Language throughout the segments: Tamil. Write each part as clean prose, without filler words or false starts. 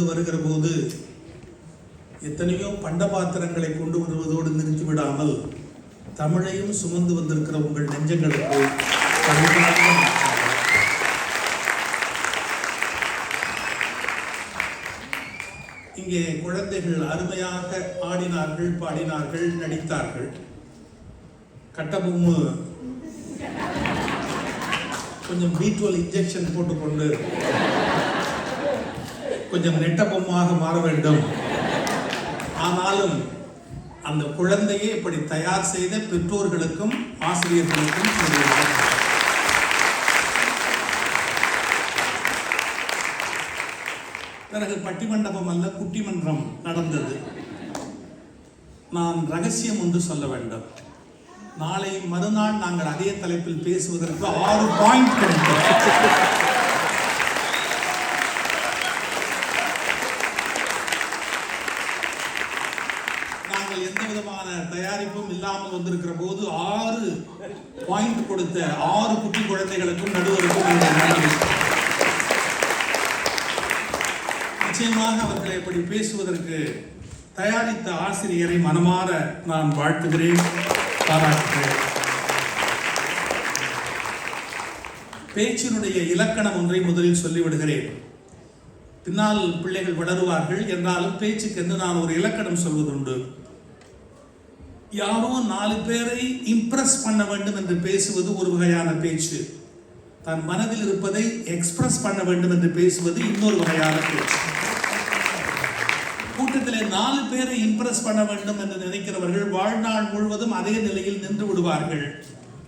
வருகிற போது எத்தனையோ பண்ட பாத்திரங்களை கொண்டு வருவதோடு நிறுத்திவிடாமல் தமிழையும் சுமந்து வந்திருக்கிற உங்கள் நெஞ்சங்களுக்கு இங்கே குழந்தைகள் அருமையாக ஆடினார்கள், பாடினார்கள், நடித்தார்கள். கட்டபொம்மு கொஞ்சம் B12 இன்ஜெக்ஷன் போட்டுக்கொண்டு கொஞ்சம் நெட்ட பொம்மாக மாற வேண்டும். ஆனாலும் அந்த குழந்தையை இப்படி தயார் செய்த பெற்றோர்களுக்கும் ஆசிரியர்களுக்கும் பிறகு பட்டிமண்டபம் அல்ல, குட்டி மன்றம் நடந்தது. நான் ரகசியம் ஒன்று சொல்ல வேண்டும். நாளை மறுநாள் நாங்கள் அதே தலைப்பில் பேசுவதற்கு 6 பாயிண்ட் கிடைக்கும். நாங்கள் எந்த விதமான தயாரிப்பும் இல்லாமல் வந்திருக்கிற போது 6 பாயிண்ட் கொடுத்த 6 குட்டி குழந்தைகளுக்கும் நடுவருக்கும் நிச்சயமாக அவர்களை எப்படி பேசுவதற்கு தயாரித்த ஆசிரியரை மனமாற நான் வாழ்த்துகிறேன், பாராட்டுகிறேன். பேச்சினுடைய இலக்கணம் ஒன்றை முதலில் சொல்லிவிடுகிறேன். பின்னால் பிள்ளைகள் வளருவார்கள். என்றாலும் பேச்சுக்கு என்று நான் ஒரு இலக்கணம் சொல்வதுண்டு. யாரோ 4 பேரை இம்ப்ரெஸ் பண்ண வேண்டும் என்று பேசுவது ஒரு வகையான பேச்சு. தன் மனதில் இருப்பதை எக்ஸ்பிரஸ் பண்ண வேண்டும் என்று பேசுவது இன்னொரு வகையான பேச்சு. கூட்டத்திலே 4 பேரை இம்ப்ரெஸ் பண்ண வேண்டும் என்று நினைக்கிறவர்கள் வாழ்நாள் முழுவதும் அதே நிலையில் நின்று விடுவார்கள்.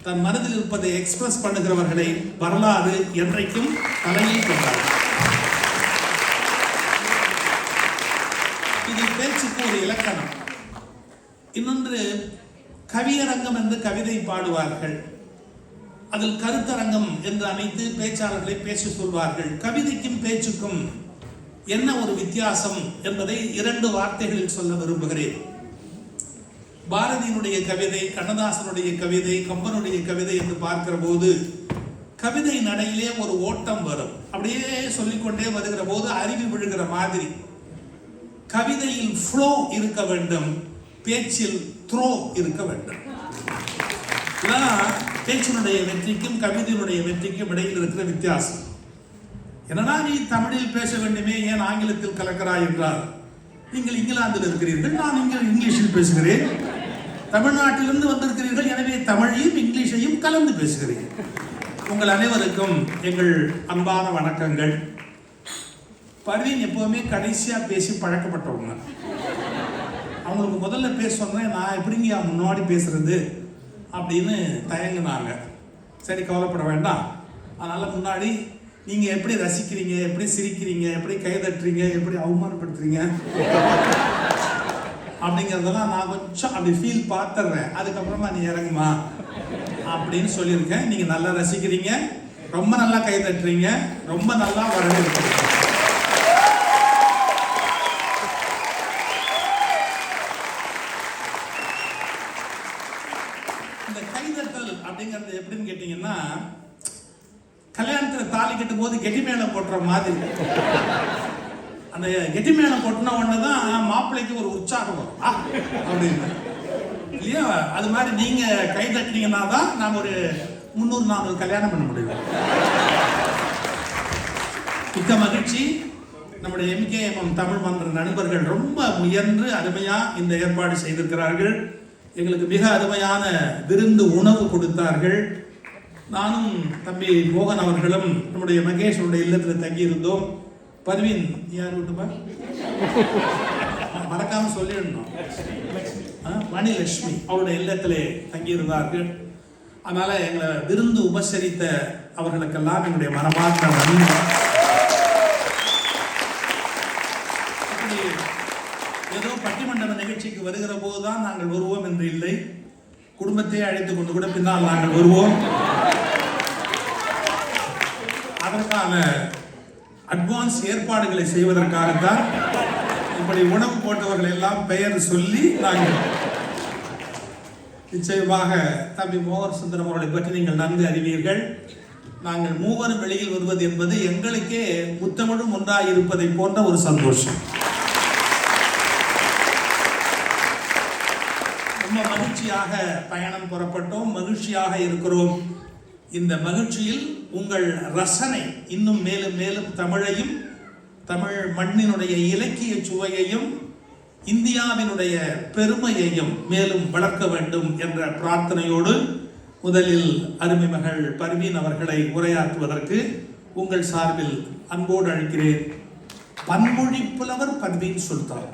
தன் மனதில் இருப்பதை எக்ஸ்பிரஸ் பண்ணுகிறவர்களை வரலாறு என்றைக்கும் தலையில் கொண்டார்கள். இது பேச்சுக்கு ஒரு இலக்கணம். இன்னொன்று, கவியரங்கம் என்று கவிதை பாடுவார்கள். அதில் கருத்தரங்கம் என்று அமைத்து பேச்சாளர்களை பேச சொல்வார்கள். கவிதைக்கும் பேச்சுக்கும் என்ன ஒரு வித்தியாசம் என்பதை 2 வார்த்தைகளில் சொல்ல விரும்புகிறேன். பாரதியினுடைய கவிதை, கண்ணதாசனுடைய கவிதை, கம்பனுடைய கவிதை என்று பார்க்கிற போது கவிதை நடையிலே ஒரு ஓட்டம் வரும். அப்படியே சொல்லிக்கொண்டே வருகிற போது அருவி விழுகிற மாதிரி. கவிதையில் ஃப்ளோ இருக்க வேண்டும், பேச்சில் த்ரோ இருக்க வேண்டும். பேச்சினுடைய வெற்றிக்கும் கவிதையினுடைய வெற்றிக்கும் இடையில் இருக்கிற வித்தியாசம். என்னன்னா, நீ தமிழில் பேச வேண்டுமே, ஏன் ஆங்கிலத்தில் கலக்கிறாய் என்றால், நீங்கள் இங்கிலாந்தில் இருக்கிறீர்கள், நான் இங்கே இங்கிலீஷில் பேசுகிறேன். தமிழ்நாட்டிலிருந்து வந்திருக்கிறீர்கள், எனவே தமிழையும் இங்கிலீஷையும் கலந்து பேசுகிறேன். உங்கள் அனைவருக்கும் எங்கள் அன்பான வணக்கங்கள். பர்வீன் எப்பவுமே கடைசியா பேசி பழக்கப்பட்டவங்க. அவங்களுக்கு முதல்ல பேச சொன்னேன், நான் எப்படிங்க முன்னாடி பேசுறது அப்படின்னு தயங்குனாங்க. சரி, கவலைப்பட வேண்டாம். அதனால முன்னாடி நீங்க எப்படி ரசிக்கிறீங்க, எப்படி சிரிக்கிறீங்க, எப்படி கைதட்டுறீங்க, எப்படி அவமானப்படுத்துறீங்க அப்படிங்கிறதெல்லாம் நான் கொஞ்சம் அப்படி ஃபீல் பார்த்துறேன். அதுக்கப்புறமா நீ இறங்குமா அப்படின்னு சொல்லியிருக்கேன். நீங்க நல்லா ரசிக்கிறீங்க, ரொம்ப நல்லா கைதட்டுறீங்க, ரொம்ப நல்லா வரவேற்கிறீங்க. இந்த கைதட்டல் அப்படிங்கிறது எப்படின்னு கேட்டீங்கன்னா, கல்யாணத்துல தாலி கட்டும் போது கெட்டி மேளம் போட்டுற மாதிரி. அந்த கெட்டி மேளம் போட்டுன உடனேதான் மாப்பிள்ளைக்கு ஒரு உற்சாகம் வரும் அப்படின்னு இல்லையா? அது மாதிரி நீங்க கை தட்டினீங்கன்னா தான் நாம ஒரு 300-400 கல்யாணம் பண்ண முடியும். மிக்க மகிழ்ச்சி. நம்முடைய MKM தமிழ் மன்ற நண்பர்கள் ரொம்ப முயன்று அருமையா இந்த ஏற்பாடு செய்திருக்கிறார்கள். எங்களுக்கு மிக அருமையான விருந்து உணவு கொடுத்தார்கள். நானும் தம்பி மோகன் அவர்களும் நம்முடைய மகேஷனுடைய இல்லத்தில் தங்கி இருந்தோம். பர்வீன் யார் விட்டுப்பா மறக்காம சொல்லிடணும், மணிலட்சுமி அவருடைய இல்லத்திலே தங்கி இருந்தார்கள். அதனால எங்களை விருந்து உபசரித்த அவர்களுக்கெல்லாம் எங்களுடைய மனமார்ந்த நன்றி. ஏதோ பட்டிமண்டப நிகழ்ச்சிக்கு வருகிற போதுதான் நாங்கள் வருவோம் என்று இல்லை, குடும்பத்தை அழைத்துக் கொண்டு கூட பின்னால் நாங்கள் வருவோம். அதற்கான அட்வான்ஸ் ஏற்பாடுகளை செய்வதற்காகத்தான் இப்படி உணவு போட்டவர்கள் எல்லாம் பெயர் சொல்லி நாங்கள் நிச்சயமாக தம்பி மோகன் சுந்தரம் அவர்களை பற்றி நீங்கள் நன்கு அறிவீர்கள். நாங்கள் மூவரும் வெளியில் வருவது என்பது எங்களுக்கே முத்தமிழும் ஒன்றாய் இருப்பதை போன்ற ஒரு சந்தோஷம். ரொம்ப மகிழ்ச்சியாக பயணம் புறப்பட்டோம், மகிழ்ச்சியாக இருக்கிறோம். இந்த மகிழ்ச்சியில் உங்கள் ரசனை இன்னும் மேலும் மேலும் தமிழையும் தமிழ் மண்ணினுடைய இலக்கிய சுவையையும் இந்தியாவினுடைய பெருமையையும் மேலும் வளர்க்க வேண்டும் என்ற பிரார்த்தனையோடு முதலில் அருமை மகள் பர்வீன் அவர்களை உரையாற்றுவதற்கு உங்கள் சார்பில் அன்போடு அழைக்கிறேன். பன்மொழி புலவர் பர்வீன் சுல்தான்.